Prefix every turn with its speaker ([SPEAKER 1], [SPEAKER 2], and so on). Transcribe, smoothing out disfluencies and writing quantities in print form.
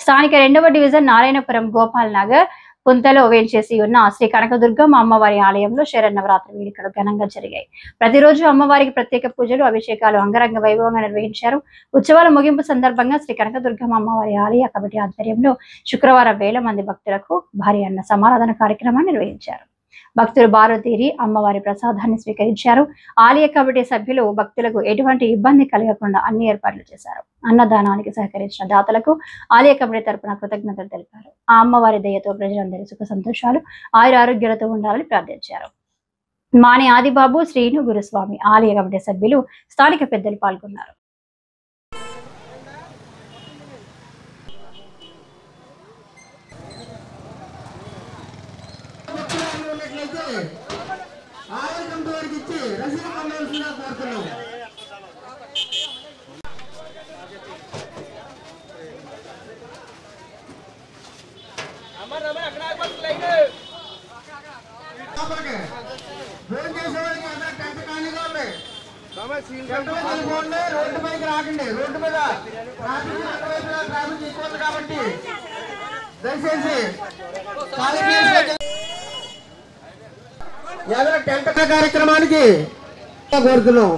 [SPEAKER 1] స్థానిక 2వ డివిజన్ నారాయణపురం గోపాల్ నగర్ పుంతలో వేంచేసి ఉన్న శ్రీ కనకదుర్గమ్మ అమ్మవారి ఆలయంలో శరన్నవరాత్రి వేడుకలు ఘనంగా జరిగాయి. ప్రతిరోజు అమ్మవారికి ప్రత్యేక పూజలు, అభిషేకాలు అంగరంగ వైభవంగా నిర్వహించారు. ఉత్సవాల ముగింపు సందర్భంగా శ్రీ కనకదుర్గమ్మ అమ్మవారి ఆలయ కమిటీ ఆధ్వర్యంలో శుక్రవారం వేల మంది భక్తులకు భారీ అన్న సమారాధన కార్యక్రమాన్ని నిర్వహించారు. భక్తులు బారు తీరి అమ్మవారి ప్రసాదాన్ని స్వీకరించారు. ఆలయ కమిటీ సభ్యులు భక్తులకు ఎటువంటి ఇబ్బంది కలగకుండా అన్ని ఏర్పాట్లు చేశారు. అన్నదానానికి సహకరించిన దాతలకు ఆలయ కమిటీ తరపున కృతజ్ఞతలు తెలిపారు. ఆ అమ్మవారి దయతో ప్రజలందరి సుఖ సంతోషాలు, ఆయురారోగ్యాలతో ఉండాలని ప్రార్థించారు. మాని ఆదిబాబు, శ్రీను, గురుస్వామి, ఆలయ కమిటీ సభ్యులు, స్థానిక పెద్దలు పాల్గొన్నారు.
[SPEAKER 2] రోడ్డు పైకి రాకండి. రోడ్డు మీద ట్రాఫిక్ ఎక్కువ కాబట్టి దయచేసి టెంట్ కార్యక్రమానికి కోరుతున్నాం.